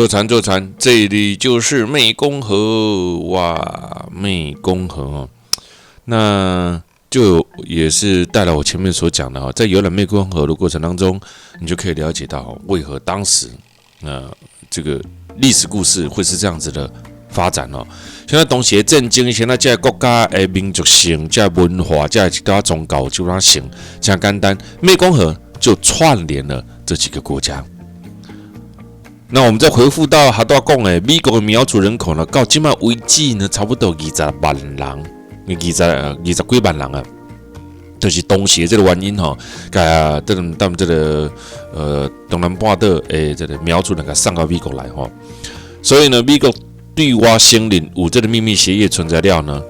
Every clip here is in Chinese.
坐船，这里就是湄公河哇，湄公河哦，那就也是带来我前面所讲的哈，在游览湄公河的过程当中，你就可以了解到为何当时这个历史故事会是这样子的发展哦。现在东西政经，现在这国家的民族性、这文化、这其他宗教就它性，这样简单，湄公河就串联了这几个国家。那我们再回复到哈多讲的美国的苗族人口呢，到今麦为止呢，差不多20万人，20几万人啊，就是东协这个原因吼，他们这个东南半岛的这个苗族人给送到美国来吼，所以呢，美国对外承认有这个秘密协议存在了呢，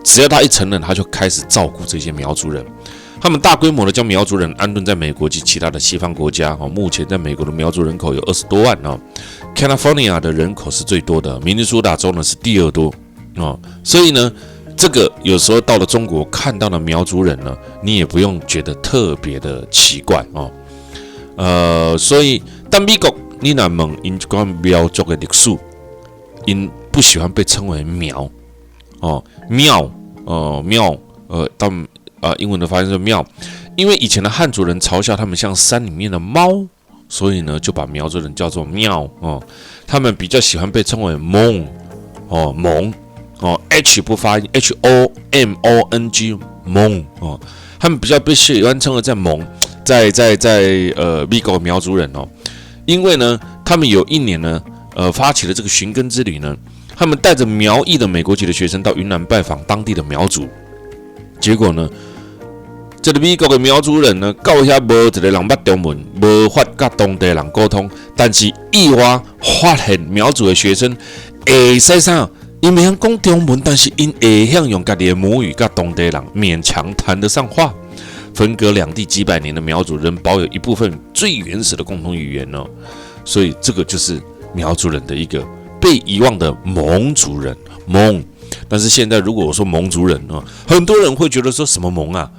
只要他一承认，他就开始照顾这些苗族人。他们大规模的将苗族人安顿在美国及其他的西方国家。目前在美国的苗族人口有20多万哦 ，California 的人口是最多的，明尼苏达州呢是第2多哦。所以呢，这个有时候到了中国看到的苗族人呢，你也不用觉得特别的奇怪哦。所以但美国你若问因一关苗族的历史，因不喜欢被称为苗哦，苗英文的发音是庙，因为以前的汉族人嘲笑他们像山里面的猫，所以呢就把苗族人叫做庙哦。他们比较喜欢被称为蒙，H 不发音 ，HOMONG 蒙哦。他们比较被喜欢称为在蒙，在美国苗族人哦，因为呢他们有一年呢发起了这个寻根之旅呢，他们带着苗裔的美国籍的学生到云南拜访当地的苗族，结果呢。这个美国的苗族人呢，到遐无一个人捌中文，无法甲当地人沟通，但是意外发现苗族的学生会使啥？因袂晓讲中文，但是因会晓用家己的母语甲当地人勉强谈得上话。分隔两地几百年的苗族仍保有一部分最原始的共同语言哦，所以这个就是苗族人的一个被遗忘的蒙族人蒙。但是现在，如果我说蒙族人很多人会觉得说什么蒙啊，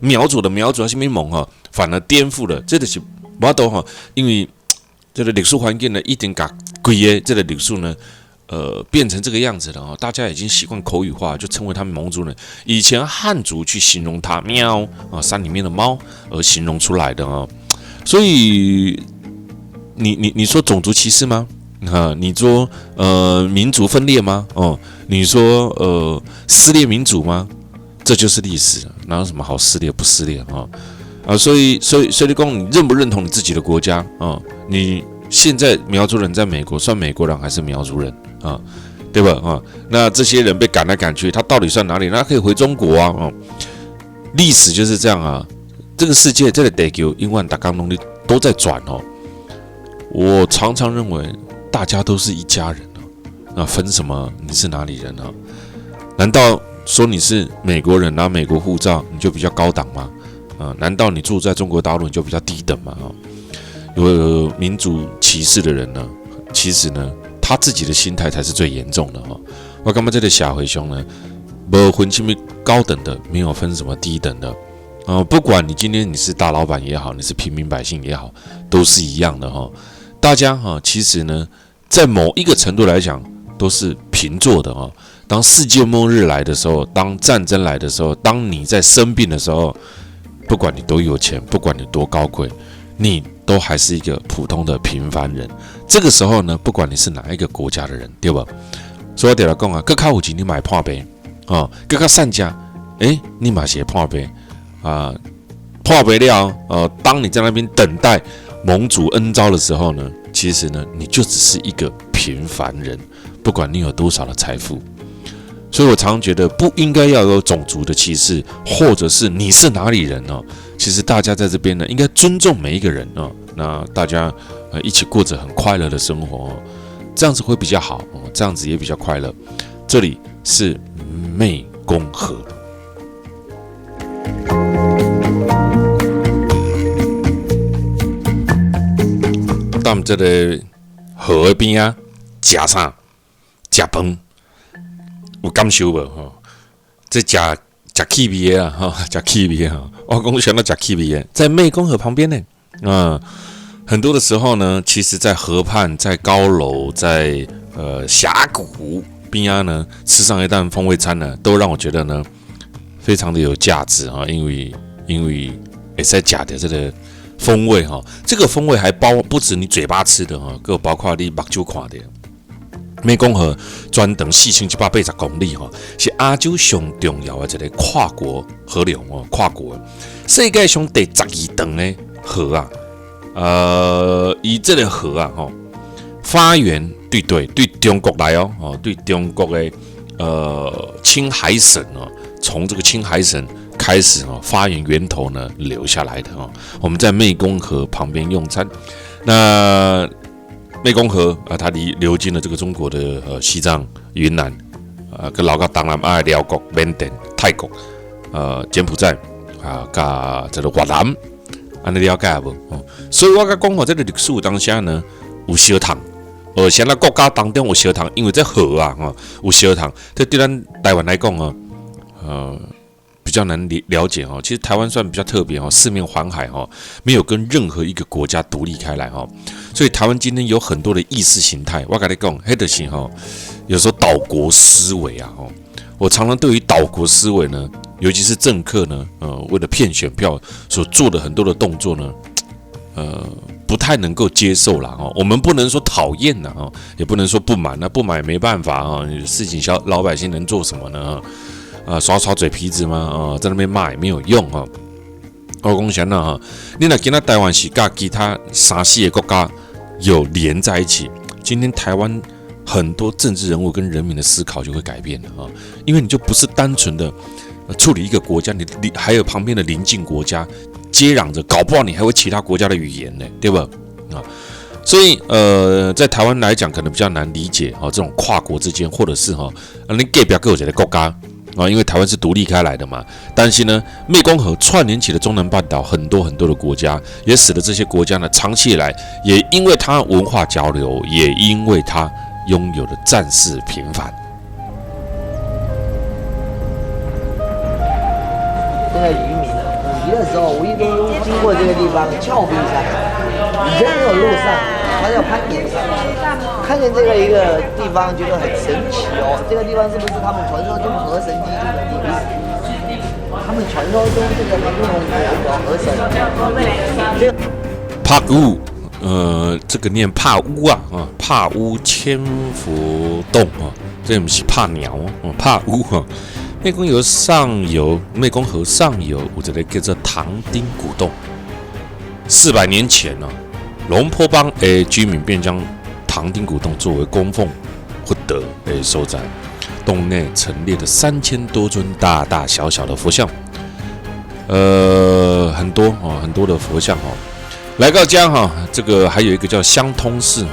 苗族的苗族还是没蒙反而颠覆了，这个是我都因为这个历史环境呢，一定把规个这个历史呢，变成这个样子了大家已经习惯口语化，就称为他们蒙族人。以前汉族去形容他喵山里面的猫而形容出来的所以你说种族歧视吗？你说民族分裂吗？你说撕裂民主吗？这就是历史，哪有什么好撕裂不撕裂所以你讲你认不认同你自己的国家你现在苗族人在美国算美国人还是苗族人对吧那这些人被赶来赶去，他到底算哪里？那可以回中国历史就是这样这个世界这个地球永远大家都在转我常常认为。大家都是一家人那分什么你是哪里人难道说你是美国人拿美国护照你就比较高档吗？难道你住在中国大陆你就比较低等吗？有民族歧视的人呢，其实呢，他自己的心态才是最严重的我感觉这个社会上呢，没分什么高等的，没有分什么低等的不管你今天你是大老板也好，你是平民百姓也好，都是一样的大家其实呢，在某一个程度来讲，都是平坐的当世界末日来的时候，当战争来的时候，当你在生病的时候，不管你多有钱，不管你多高贵，你都还是一个普通的平凡人。这个时候呢，不管你是哪一个国家的人，对吧？所以我得来讲更较有钱你买破杯更较善家，你嘛是破杯破杯了当你在那边等待。蒙主恩召的时候呢，其实呢，你就只是一个平凡人，不管你有多少的财富。所以我常常觉得不应该要有种族的歧视，或者是你是哪里人其实大家在这边呢，应该尊重每一个人那大家一起过着很快乐的生活这样子会比较好这样子也比较快乐。这里是湄公河。到我们这个河边吃啥？吃饭有感受无？这吃气味吃气味我讲想到吃气味在湄公河旁边呢很多的时候呢，其实在河畔、在高楼、在峡谷边啊呢，吃上一顿风味餐呢，都让我觉得呢，非常的有价值啊，因为也在假的这个风味哈，这个风味还不止你嘴巴吃的哈，更包括你目睭看的。湄公河专长4180公里哈，是亚洲上重要的一个跨国河流哦，跨国世界上第12长的河啊，以这个河啊哈，发源对中国来哦，对中国的青海省哦，从这个青海省开始哦，发源源头呢流下来的哦，我们在湄公河旁边用餐，那。湄公河它流经了这个中国的西藏、云南跟老到东南亚、辽国、缅甸、泰国、柬埔寨加这个越南，安尼了解无？所以我讲这个历史当下呢有相同，现在国家当中有相同，因为这河啊有相同，这对咱台湾来讲比较难了解其实台湾算比较特别四面环海没有跟任何一个国家独立开来所以台湾今天有很多的意识形态，我跟你讲，黑的是有时候岛国思维我常常对于岛国思维呢，尤其是政客呢，为了骗选票所做的很多的动作呢，不太能够接受啦我们不能说讨厌啦也不能说不满，那不满也没办法事情老百姓能做什么呢？耍嘴皮子吗？在那边骂也没有用我讲啥呢？你若今仔台湾是跟其他3、4个国家有连在一起，今天台湾很多政治人物跟人民的思考就会改变了因为你就不是单纯的处理一个国家，你还有旁边的邻近国家接壤着，搞不好你还会其他国家的语言呢，对吧？所以在台湾来讲，可能比较难理解这种跨国之间，或者是你隔壁各有一个国家。因为台湾是独立开来的嘛，但是呢，湄公河串联起了中南半岛很多的国家，也使得这些国家呢，长期以来也因为它文化交流，也因为它拥有了战事频繁。这个渔民捕鱼的时候，无意中经过这个地方峭壁上，以前没有路上，他要攀岩上，看见这个一个地方，觉得很神奇这个地方是不是他们传说中河神居住的地方？他们传说中这个湄公河河神，帕乌，这个念帕乌帕乌千佛洞这不是帕鸟帕乌湄公河上游有一个叫做唐丁古洞，400年前龙坡邦的居民便将唐丁古洞作为供奉福德的所在，洞内陈列了3000多尊大大小小的佛像，很多的佛像来到家这个还有一个叫香通寺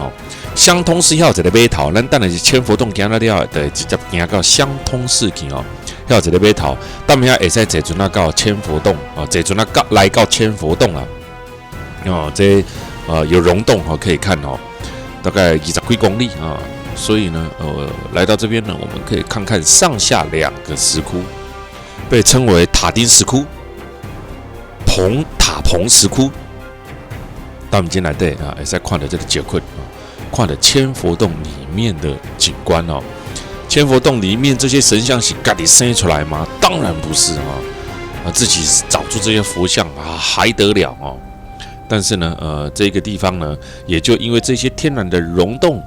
香通寺要一个码头，咱等下是千佛洞行了了，就直接行到香通寺去要一个码头，等下会使坐船到千佛洞坐船来到千佛洞啦这有溶洞可以看大概20几公里所以呢来到这边呢，我们可以看看上下2个石窟，被称为塔丁石窟、塔棚石窟。到我们今天来对也在看的这个结棍看的千佛洞里面的景观千佛洞里面这些神像是自己生出来吗？当然不是自己找出这些佛像还得了但是呢这个地方呢，也就因为这些天然的溶洞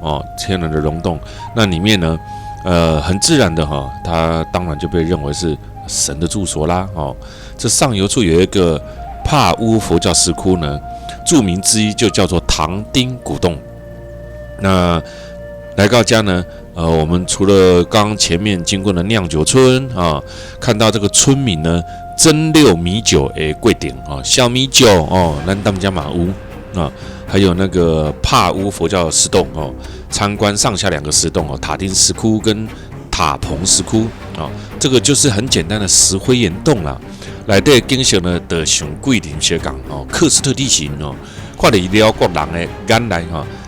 那里面呢很自然的它当然就被认为是神的住所啦这上游处有一个帕乌佛教石窟呢，著名之一就叫做唐丁古洞。那来到家呢我们除了刚前面经过的酿酒村看到这个村民呢蒸馏米酒的柜顶小米酒咱他们家马屋还有那个帕乌佛教石洞参观上下2个石洞塔丁石窟跟塔棚石窟这个就是很简单的石灰岩洞啦。内底景色呢，就像桂林小港喀斯特地形看到辽国人的眼来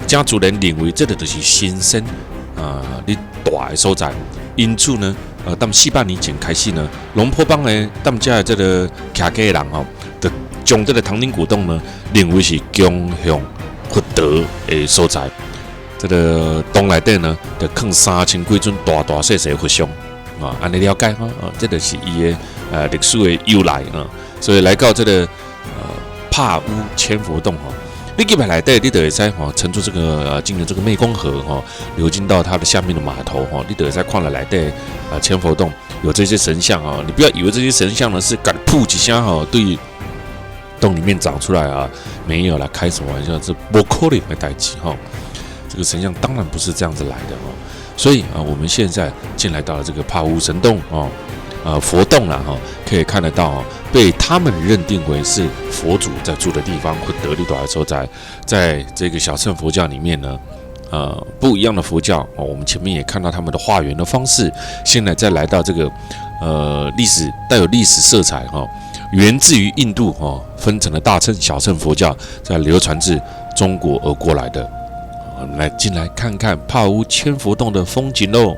真自然认为这个就是神仙你大的所在。因此呢，当400年前开始呢，龙坡邦的他们家的这个徛家的人就将这个唐丁古洞呢，认为是供向福德的所在。这个洞内底呢，就放3000几尊大大小小的佛像啊，安尼了解哈啊，这就是伊的历史的由来啊。所以来到这个帕乌千佛洞哈，你入来内底，你就会使哈乘坐这个进入这个湄公河哈，流经到它的下面的码头哈，你就会使看了内底千佛洞有这些神像啊，你不要以为这些神像呢是敢噗几下哈，对洞里面长出来啊，没有啦，开什么玩笑，这不可能的代志哈。这个神像当然不是这样子来的哦，所以我们现在进来到了这个帕乌神洞哦，佛洞啦哈，可以看得到被他们认定为是佛祖在住的地方，或得力多的所在，在这个小乘佛教里面呢，不一样的佛教我们前面也看到他们的化缘的方式，现在再来到这个带有历史色彩哈，源自于印度分成了大乘、小乘佛教，再流传至中国而过来的。我们来进来看看帕乌千佛洞的风景喽。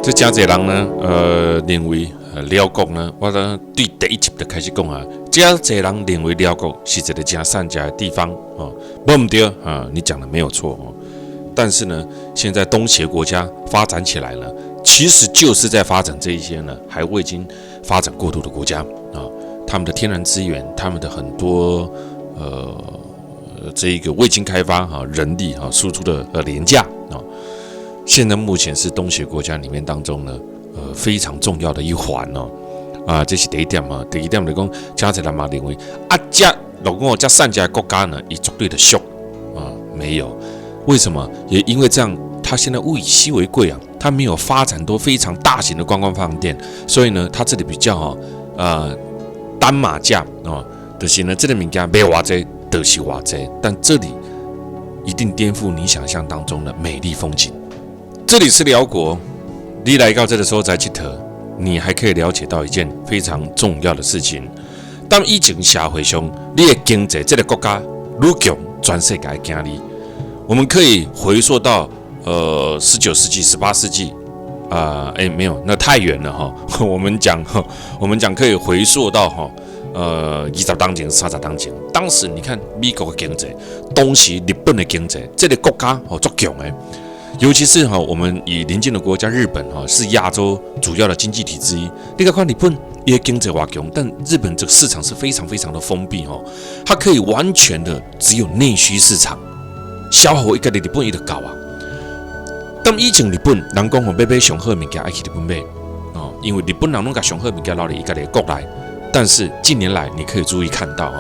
这真侪人呢，认为辽国呢，我呢对第一集就开始讲啊，真侪人认为辽国是一个真善假的地方哦，不对啊，你讲的没有错哦。但是呢，现在东协国家发展起来了，其实就是在发展这一些呢还未经发展过度的国家啊，他们的天然资源，他们的很多这一个未经开发人力输出的廉价啊。现在目前是东协国家里面当中呢，非常重要的一环哦。这是第一点嘛。第二点就讲，加起来嘛认为这如果这3家国家呢，以绝对的俗没有，为什么？也因为这样，它现在物以稀为贵啊，它没有发展多非常大型的观光饭店，所以呢，它这里比较单马价就是呢，这个物件卖偌济，就是偌济，但这里一定颠覆你想象当中的美丽风景。这里是辽国，你来到这个时候在佚佗，你还可以了解到一件非常重要的事情。当疫情社会上，你的经济这个国家愈强，全世界惊你。我们可以回溯到19世纪、18世纪没有，那太远了哈。我们讲可以回溯到20当前、30当前。当时你看美国的经济，当时日本的经济，这个国家足强的。尤其是我们以邻近的国家日本是亚洲主要的经济体之一。你看日本也经济很强，但日本这个市场是非常非常的封闭它可以完全的只有内需市场。消耗一个日本伊就够啊。当以前日本人讲买上好的物件爱去日本买因为日本人拢甲上好的物件留伫伊家己国内。但是近年来你可以注意看到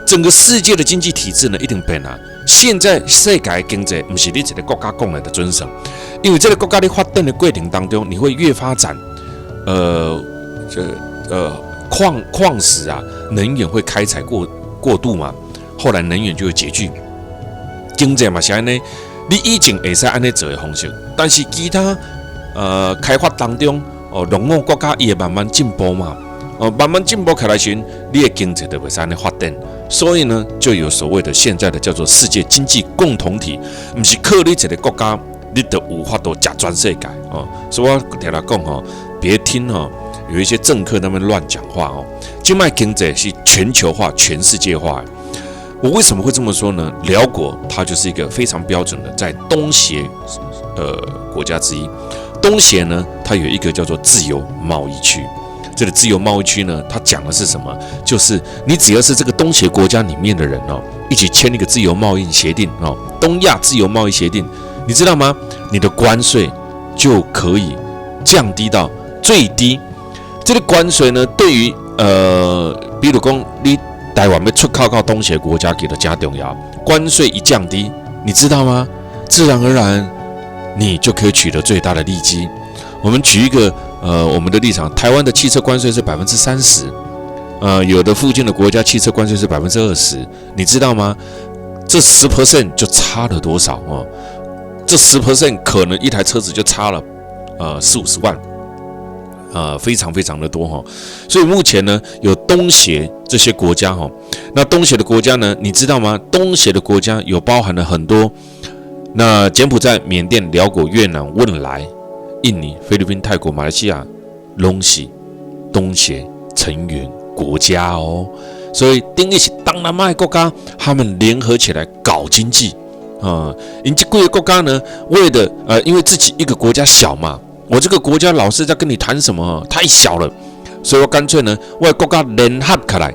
整个世界的经济体制呢一定变啊。现在世界的经济不是你一个国家讲来的准绳，因为这个国家在发展的过程当中，你会越发展矿石啊，能源会开采过度嘛，后来能源就会拮据。经济嘛是安尼，你以前会使安尼做的方式，但是其他开发当中农业国家也慢慢进步嘛，慢慢进步起来时，你的经济就袂使安尼发展，所以呢，就有所谓的现在的叫做世界经济共同体，不是靠你一个国家，你就有法度吃全世界所以我听他讲别听有一些政客那么乱讲话现在经济是全球化、全世界化。我为什么会这么说呢？辽国它就是一个非常标准的在东协国家之一。东协呢，它有一个叫做自由贸易区。这个自由贸易区呢，它讲的是什么？就是你只要是这个东协国家里面的人一起签一个自由贸易协定东亚自由贸易协定，你知道吗？你的关税就可以降低到最低。这个关税呢，对于比如说你台湾要出口到东协国家，给的加重要，关税一降低，你知道吗？自然而然，你就可以取得最大的利基。我们举一个我们的立场，台湾的汽车关税是30%，有的附近的国家汽车关税是20%，你知道吗？这10% 就差了多少这10% 可能一台车子就差了40-50万。非常非常的多所以目前呢，有东协这些国家那东协的国家呢，你知道吗？东协的国家有包含了很多，那柬埔寨、缅甸、辽国、越南、汶莱、印尼、菲律宾、泰国、马来西亚，都是东协成员国家所以等于是东南亚国家，他们联合起来搞经济因这几个国家呢，为的因为自己一个国家小嘛。我这个国家老是在跟你谈什么太小了，所以我干脆呢，我的国家联合起来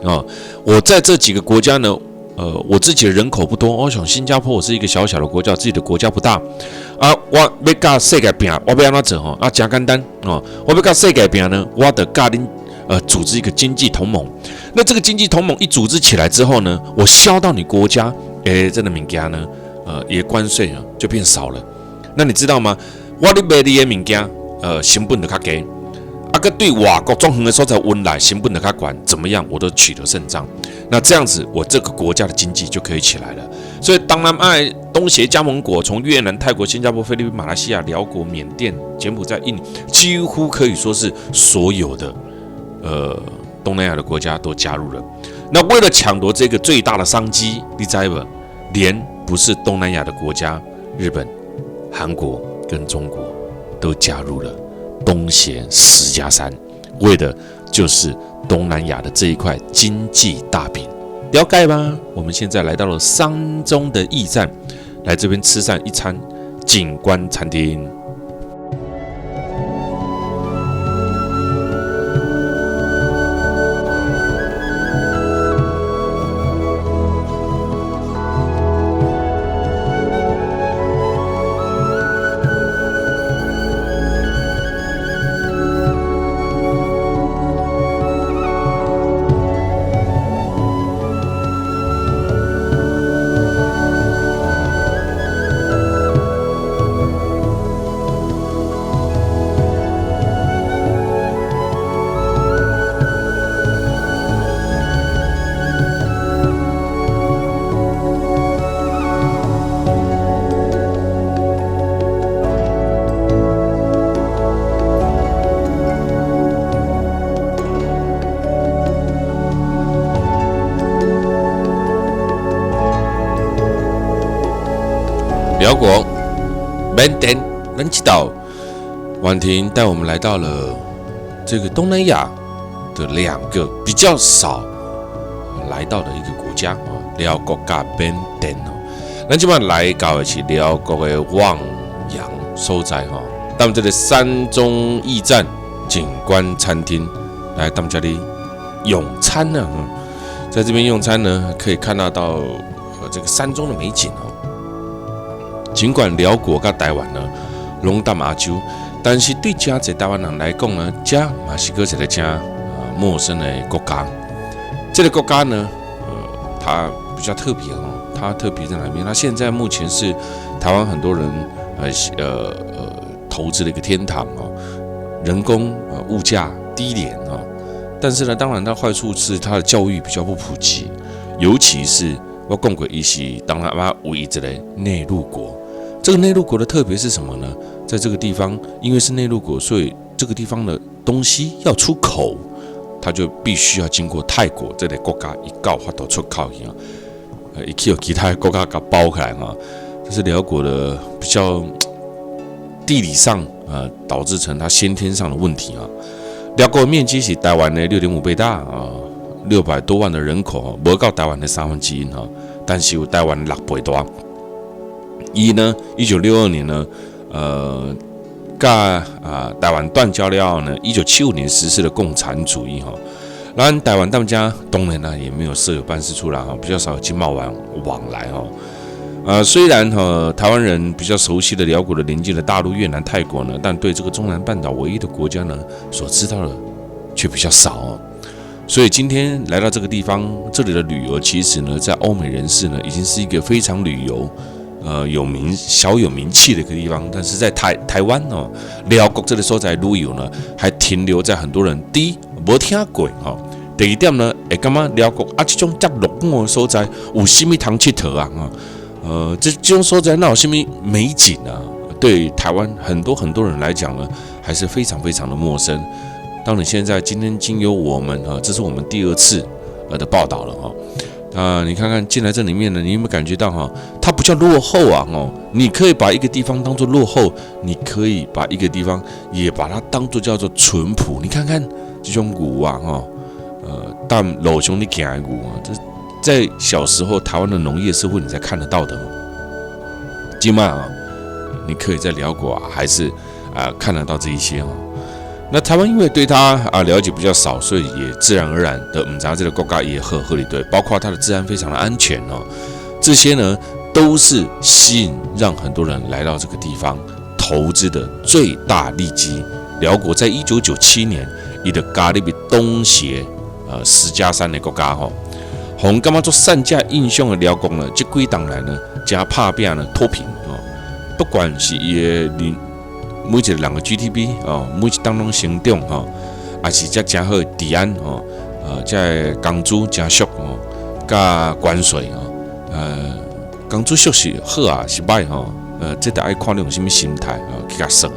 我在这几个国家呢，我自己的人口不多，我想新加坡我是一个小小的国家，自己的国家不大我要跟世界拼，我要怎么做真简单我要跟世界拼呢，我得跟你组织一个经济同盟。那这个经济同盟一组织起来之后呢，我销到你国家，这个物件呢，也关税就变少了。那你知道吗？我你卖你的物件。成本就较低，个对外国纵横的所在温来成本就较高，怎么样我都取得胜仗。那这样子，我这个国家的经济就可以起来了。所以，当南亚东协加盟国，从越南、泰国、新加坡、菲律宾、马来西亚、辽国、缅甸、柬埔寨、印尼，几乎可以说是所有的东南亚的国家都加入了。那为了抢夺这个最大的商机，你知道连不是东南亚的国家，日本、韩国跟中国都加入了东协10+3，为的就是东南亚的这一块经济大饼。了解吗？我们现在来到了山中的驿站，来这边吃上一餐景观餐厅。辽国缅甸人气岛，婉婷带我们来到了这个东南亚的2个比较少来到的一个国家啊，辽国跟缅甸哦。咱今晚来到的是辽国的望洋所在哈，咱们这里山中驿站景观餐厅来，咱们这里用餐呢，在这边用餐呢，可以看到这个山中的美景哦。尽管辽国跟台湾呢拢在亚洲，但是对真侪台湾人来讲呢，这也是个一个真陌生的国家。这个国家呢，它比较特别哦。它特别在哪边？它现在目前是台湾很多人投资的一个天堂哦，人工物价低廉啊。但是呢，当然它坏处是它的教育比较不普及，尤其是我讲过，伊是当然唯一一个内陆国。这个内陆国的特别是什么呢？在这个地方，因为是内陆国，所以这个地方的东西要出口，它就必须要经过泰国这类国家一告发到出口去啊。也可以有其他国家给包起来哈，这是辽国的比较地理上导致成它先天上的问题啊。辽国的面积是台湾的6.5倍大啊，600多万的人口，没到台湾的1/3哈，但是有台湾6倍大。1962年呢，台湾断交了后呢，1975年实施了共产主义哈。然台湾他们家当然呢也没有设有办事处啦，比较少有经贸往来哈。虽然台湾人比较熟悉的辽国的邻近的大陆、越南、泰国呢，但对这个中南半岛唯一的国家呢，所知道的却比较少哦。所以今天来到这个地方，这里的旅游其实呢，在欧美人士呢，已经是一个非常旅游小有名气的一个地方。但是在台湾哦，辽国这个所在旅游呢，还停留在很多人第一没听过哈。第二点呢，会感觉辽国这种这落寞的所在，有什么通佚佗啊？这种所在那有什么美景啊？对台湾很多人来讲呢，还是非常非常的陌生。当你今天经由我们这是我们第2次的报道了哈。你看看进来这里面呢，你有没有感觉到哈？它不叫落后啊你可以把一个地方当作落后，你可以把一个地方也把它当作叫做淳朴。你看看这种牛啊但路上你行的牛啊，这在小时候台湾的农业社会你才看得到的。今晚你可以在辽国还是看得到这一些那台湾因为对它了解比较少，所以也自然而然的不知道这个国家也合理对，包括它的治安非常的安全这些呢都是吸引让很多人来到这个地方投资的最大利基。辽国在1997年，伊就加入东协10+3的国家红干嘛做善价印象的辽国呢？这几当来呢，加拍拼呢脱贫不管是伊的每一个人的 GDP 每一当中成长还是真好的治安这工资真俗加关税工资俗是好是歹这得爱看你用什么心态去甲算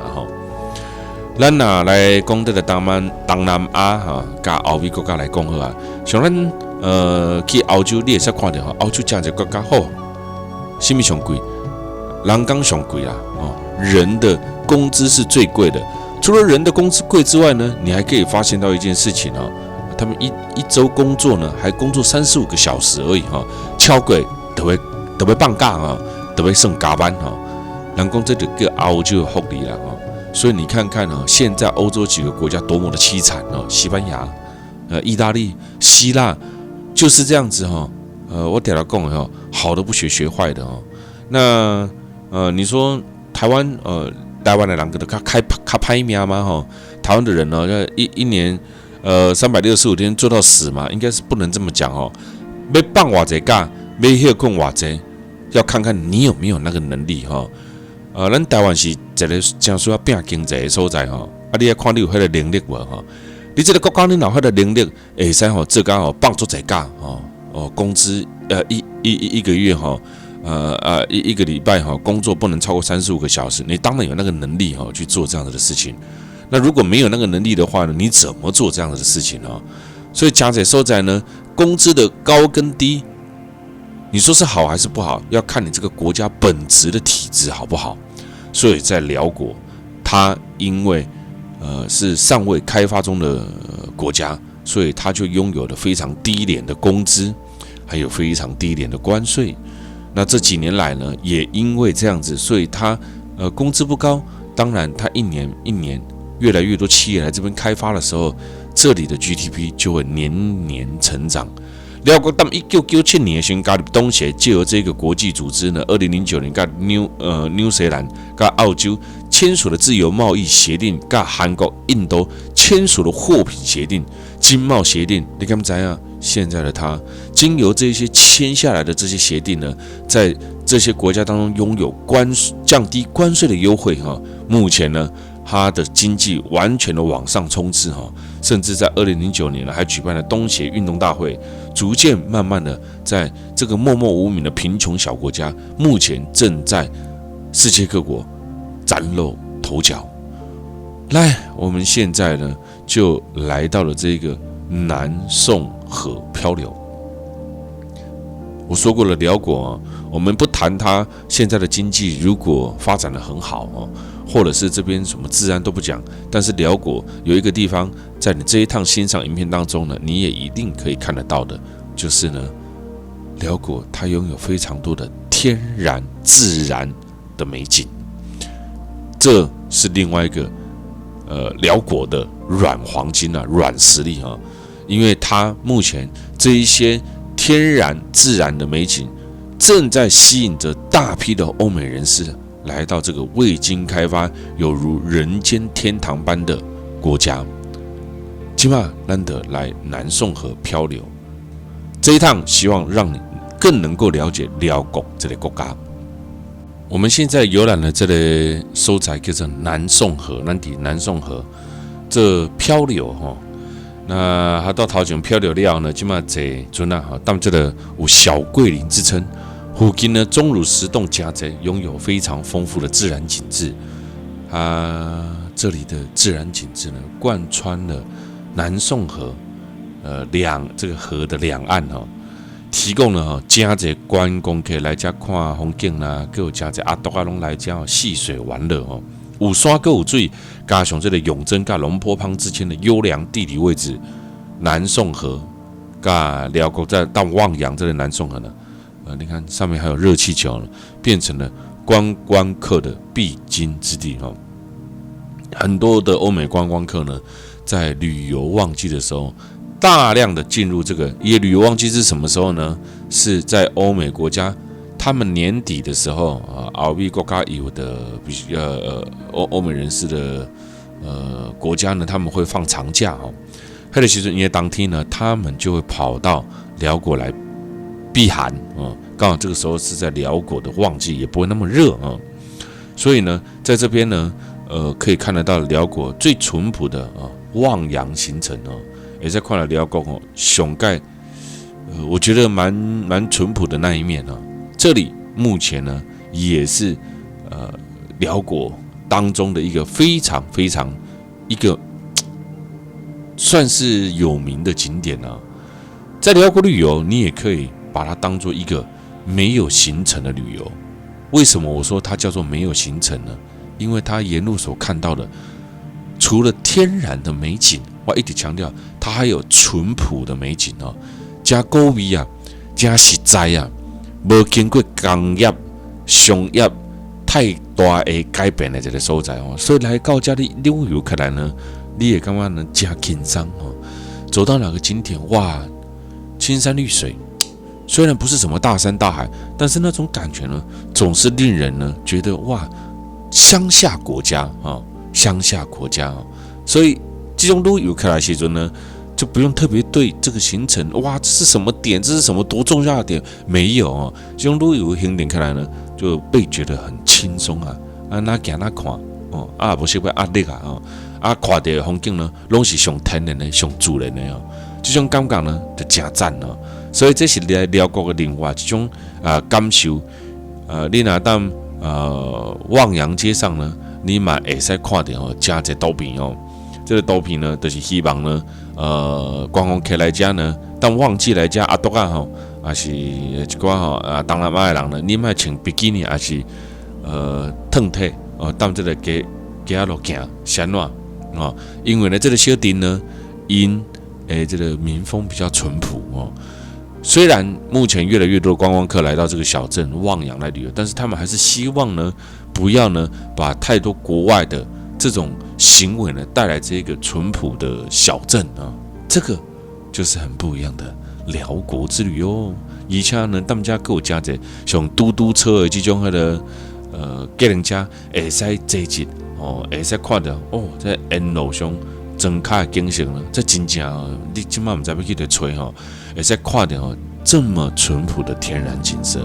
咱来讲这个东南亚加欧美国家来讲好像咱去欧洲，你也是看到欧洲这个国家什么上贵？人工上贵啦人的工资是最贵的。除了人的工资贵之外呢，你还可以发现到一件事情他们一周工作呢，还工作35个小时而已超过都会放假都会算加班人讲这就叫欧洲的福利啦所以你看看现在欧洲几个国家多么的凄惨西班牙、意大利、希腊就是这样子我点了讲好的不学坏的那你说台湾的人都较歹命吗台湾的人一年365天做到死嘛，应该是不能这么讲要放偌济假，要休困偌济，要看看你有没有那个能力咱台湾是一个真需要拼经济的所在你要看你有迄个能力无你这个国家你有迄个能力，会使做到放足济假工资一个月一个礼拜工作不能超过35个小时，你当然有那个能力去做这样子的事情。那如果没有那个能力的话呢，你怎么做这样子的事情所以加在所在呢，工资的高跟低你说是好还是不好，要看你这个国家本质的体质好不好。所以在辽国，它因为是尚未开发中的国家，所以它就拥有了非常低廉的工资，还有非常低廉的关税。那这几年来呢，也因为这样子，所以它工资不高，当然它一年一年越来越多企业来这边开发的时候，这里的 GDP 就会年年成长。辽国到1997年先加入东协，借由这个国际组织呢，2009年跟纽西兰跟澳洲签署了自由贸易协定，跟韩国、印度签署了货品协定、经贸协定。你敢不知啊？现在的它经由这些签下来的这些协定呢，在这些国家当中拥有降低关税的优惠哈。目前呢，它的经济完全的往上冲刺哈，甚至在2009年呢，还举办了东协运动大会，逐渐慢慢的在这个默默无名的贫穷小国家，目前正在世界各国崭露头角。来，我们现在呢就来到了这个南宋河漂流。我说过了，辽国我们不谈它现在的经济如果发展得很好或者是这边什么治安都不讲，但是辽国有一个地方，在你这一趟欣赏影片当中呢，你也一定可以看得到的，就是呢，辽国它拥有非常多的天然自然的美景，这是另外一个辽国的软黄金软实力因为它目前这一些天然自然的美景，正在吸引着大批的欧美人士来到这个未经开发、有如人间天堂般的国家。今晚难得来南宋河漂流，这一趟希望让你更能够了解辽国这个国家。我们现在游览的这个所在叫做南宋河，南宋河这漂流那它到头前漂流了呢，今晚这阵当这个有小桂林之称。附近呢，钟乳石洞加在拥有非常丰富的自然景致。这里的自然景致呢，贯穿了南宋河，这个河的两岸提供了加在观光客来家看风景啦，还有加在阿多阿龙来家戏水玩乐有山还有水，加上这个永贞跟龙坡旁之间的优良地理位置，南宋河跟辽国再到望洋这个南宋河呢。你看上面还有热气球，变成了观光客的必经之地很多的欧美观光客呢，在旅游旺季的时候，大量的进入这个。旅游旺季是什么时候呢？是在欧美国家，他们年底的时候欧美国家有的欧美人士的国家呢，他们会放长假那个时候因为当天呢，他们就会跑到辽国来避寒刚好这个时候是在辽国的旺季，也不会那么热所以呢，在这边呢，可以看得到辽国最淳朴的望洋行程也在看了辽国上盖我觉得蛮淳朴的那一面这里目前呢，也是辽国当中的一个非常非常一个算是有名的景点在辽国旅游，你也可以把它当做一个没有行程的旅游。为什么我说它叫做没有行程呢？因为它沿路所看到的，除了天然的美景，我一直强调，它还有淳朴的美景加高味加实在没经过工业、商业太大的改变的这个所在所以来到这里旅游起来呢，你也感觉呢加轻松走到哪个景点，哇，青山绿水。虽然不是什么大山大海，但是那种感觉呢，总是令人呢觉得哇，乡下国家乡下国家所以这种旅游起来的时候呢，就不用特别对这个行程哇，这是什么点，这是什么多重要的点，没有这种旅游行程起来呢，就被觉得很轻松哪行哪看不是会压力看到的风景呢，拢是上天然的、上自然的这种感觉呢，就真赞所以这是来辽国的另外一种感受你若当望洋街上呢，你嘛会使看到真侪图片这个图片呢，就是希望呢观光客来家呢，当旺季来家阿多还是一寡东南亚的人呢，你莫穿比基尼，还是褪体当这个街路行闪暖因为呢，这个小镇呢，因这个民风比较淳朴虽然目前越来越多的观光客来到这个小镇望洋来旅游，但是他们还是希望呢，不要呢把太多国外的这种行为呢带来这个淳朴的小镇这个就是很不一样的辽国之旅而且呢，他们家还有加这像嘟嘟车的这种给人家会使坐一会使看到在沿路上装卡的景色呢，这真正你今晚唔知要去找会使看到这么淳朴的天然景色。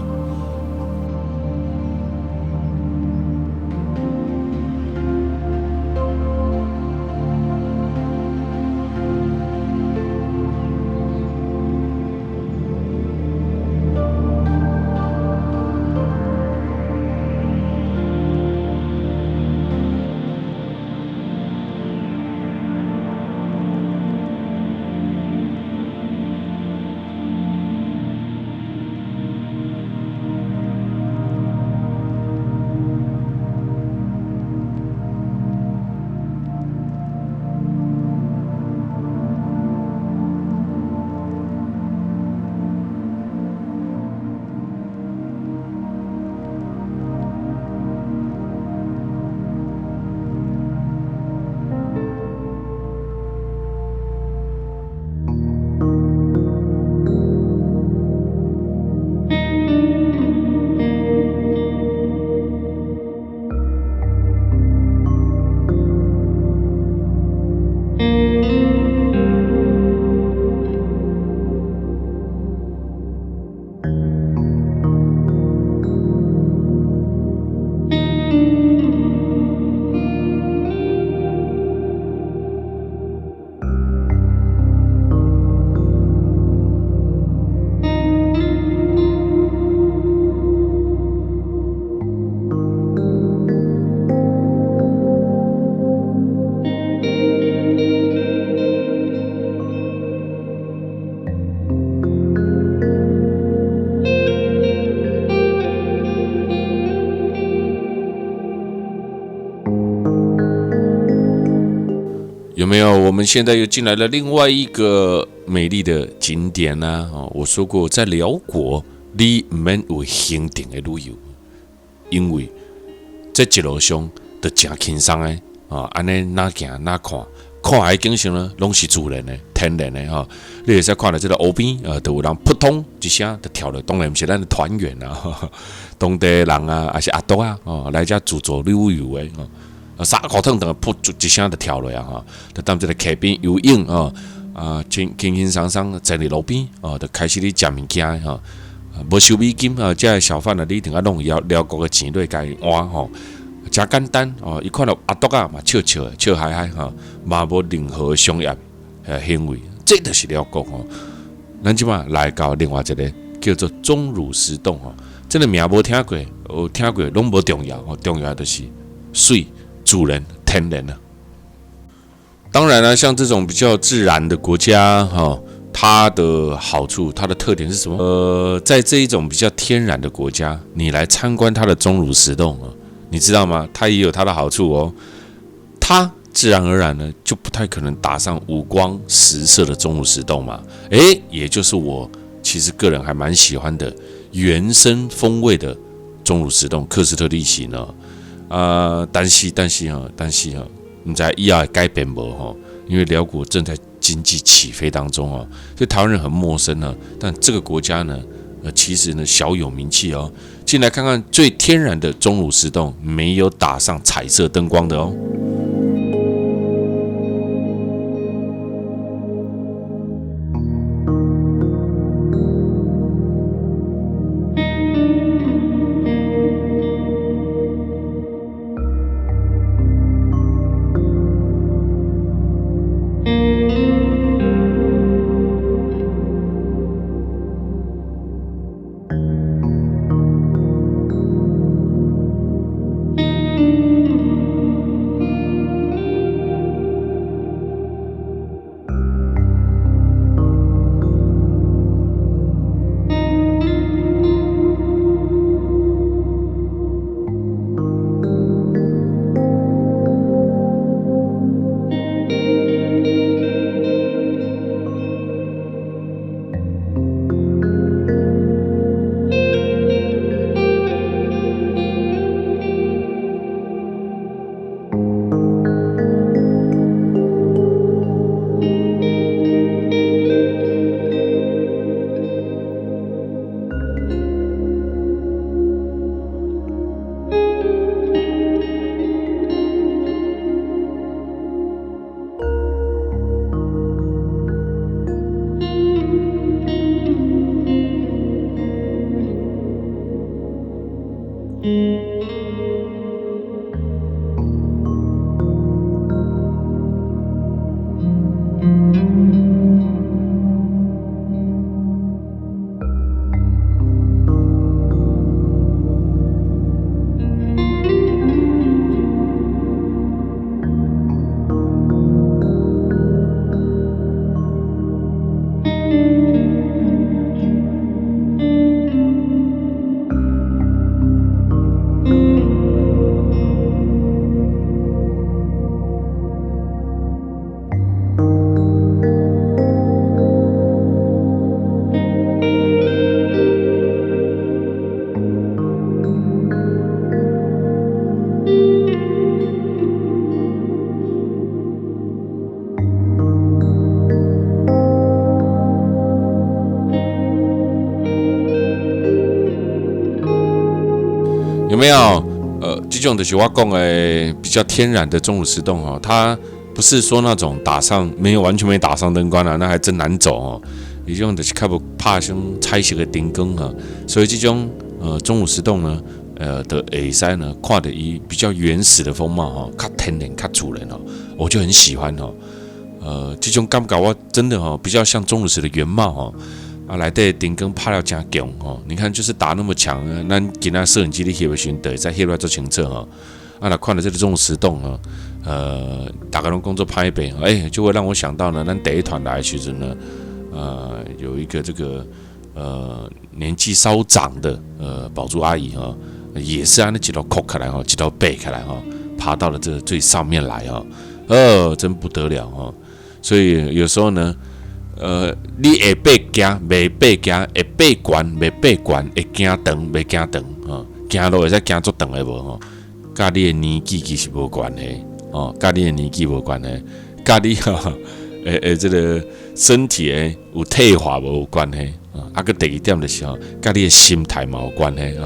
有没有？我们现在又进来了另外一个美丽的景点呢我说过，在辽国你不免有行程的旅游，因为在一路上就真轻松的安尼哪行哪看，看的景色呢，拢是自然的、天然的你会使看到这个湖边就有人扑通一声就跳了，当然不是咱的团员当地人还是阿叔来这自助旅游的三口腾腾扑一声就跳落就当这个溪边游泳轻轻松松站在路边就开始咧食物件无收美金这小贩你一定要弄辽国的钱落甲伊换真简单伊看到阿叔嘛笑笑的笑嗨嗨嘛无任何商业行为，这就是辽国咱即马来到另外一个叫做钟乳石洞这个名无听过，有听过拢无重要重要的就是水自然天然当然了，像这种比较自然的国家它的好处，它的特点是什么？在这一种比较天然的国家，你来参观它的钟乳石洞你知道吗？它也有它的好处它自然而然呢，就不太可能打上五光十色的钟乳石洞嘛。也就是我其实个人还蛮喜欢的原生风味的钟乳石洞喀斯特地形但是不知道以后会改变无因为辽国正在经济起飞当中所以台湾人很陌生但这个国家呢，其实呢小有名气进来看看最天然的钟乳石洞，没有打上彩色灯光的没有？这种就是我讲的比较天然的钟乳石洞哦，它不是说那种完全没打上灯光啊，那还真难走哦。这种就是较不怕像彩色的灯光哈，所以这种钟乳石洞呢，的下山呢，看得伊比较原始的风貌哈，较天然、较自然哦，我就很喜欢哦。这种感觉我真的比较像钟乳石的原貌哦。内底灯光拍了真强哦，你看就是打那么强，咱今仔摄影机咧翕的时阵，会使翕来做清楚哦。来看了这个钟乳石洞哦，大家拢工作拍背，就会让我想到呢，咱第一团来的时阵呢，有一个这个年纪稍长的宝珠阿姨哈，也是按那几道扣开来哈，几道背开来哈，爬到了这最上面来哈，真不得了哈。所以有时候呢。你下爬行，袂爬行；会爬悬，袂爬悬；会行长，袂行长。行路会使行足长的无吼？甲你的年纪其实无关系甲你的年纪无关系，甲你这个身体有退化无有关系个第二点就是甲你的心态嘛有关系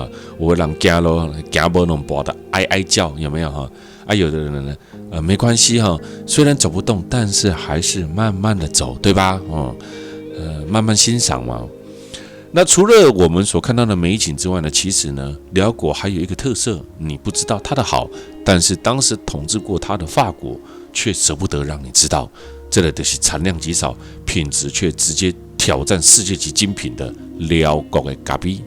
有的人行路行无弄跋的哀哀叫，有没有有的人呢？没关系虽然走不动，但是还是慢慢的走，对吧？慢慢欣赏嘛。那除了我们所看到的美景之外呢，其实呢，辽国还有一个特色，你不知道它的好，但是当时统治过它的法国却舍不得让你知道，这里就是产量极少，品质却直接挑战世界级精品的辽国的咖啡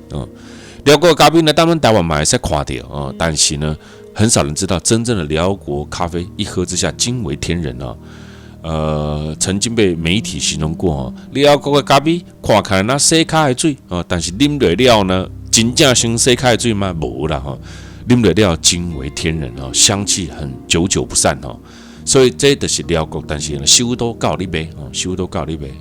辽国的咖啡呢，当然台湾嘛也是看到但是呢，很少人知道真正的辽国咖啡一喝之下惊为天人曾经被媒体形容过辽国的咖啡看起来那洗脚的水但是啉落了呢，真正像洗脚的水吗？无啦啉落了惊为天人香气很久久不散所以这就是辽国，但是呢，修都告你杯修都告你杯。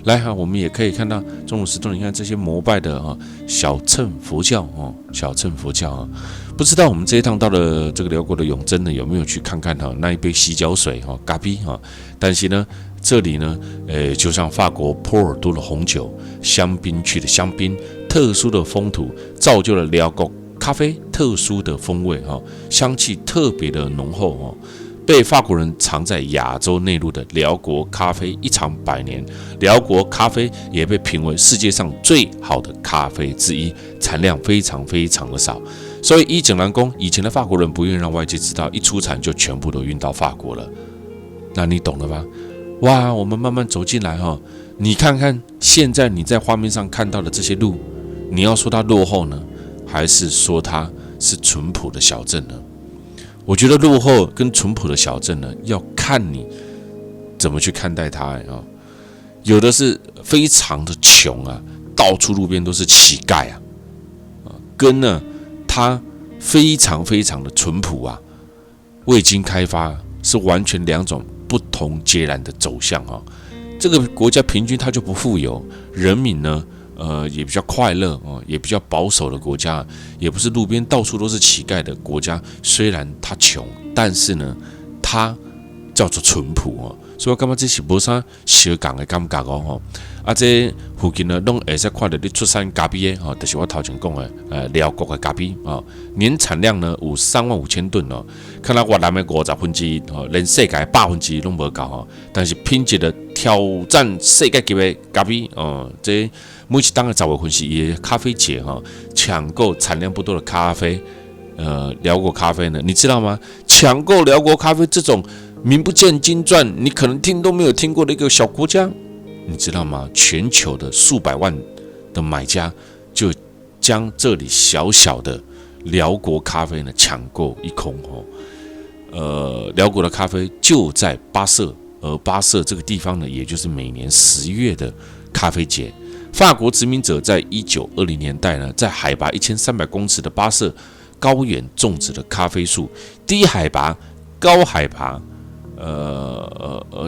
来我们也可以看到钟乳石洞，你看这些膜拜的小乘佛教小乘佛教不知道我们这一趟到了这个辽国的永贞呢，有没有去看看那一杯洗脚水咖啡但是呢，这里呢，就像法国波尔多的红酒，香槟区的香槟，特殊的风土造就了辽国咖啡特殊的风味香气特别的浓厚被法国人藏在亚洲内陆的辽国咖啡一尝100年，辽国咖啡也被评为世界上最好的咖啡之一，产量非常非常的少。所以依景南宫，以前的法国人不愿意让外界知道，一出产就全部都运到法国了。那你懂了吧？哇，我们慢慢走进来你看看现在你在画面上看到的这些路，你要说它落后呢，还是说它是淳朴的小镇呢？我觉得落后跟淳朴的小镇呢，要看你怎么去看待它有的是非常的穷到处路边都是乞丐跟呢它非常非常的淳朴未经开发，是完全两种不同截然的走向这个国家平均它就不富有，人民呢也比较快乐也比较保守的国家，也不是路边到处都是乞丐的国家。虽然它穷，但是呢，它叫做淳朴所以我感觉这是无啥相共的感觉这附近呢，拢会使看到你出产咖啡的就是我头前讲的辽国的咖啡年产量呢有35000吨看到越南的1/50连世界1/100拢无够但是品质的挑战世界级的咖啡这每一档的10月份是伊的咖啡节抢购产量不多的咖啡辽国咖啡呢，你知道吗？抢购辽国咖啡这种名不见经传，你可能听都没有听过的一个小国家，你知道吗？全球的数百万的买家就将这里小小的辽国咖啡呢抢购一空辽国的咖啡就在巴舍，而巴舍这个地方呢，也就是每年10月的咖啡节。法国殖民者在1920年代呢，在海拔1300公尺的巴舍高原种植了咖啡树，低海拔、高海拔，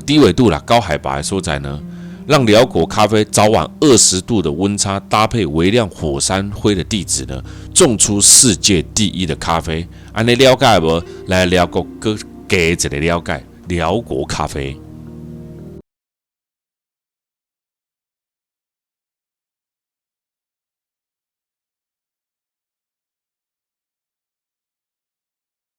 低纬度啦，高海拔的所在呢，让辽国咖啡早晚20度的温差搭配微量火山灰的地质呢，种出世界第一的咖啡。安尼了解无？来辽国给一个了解辽国咖啡。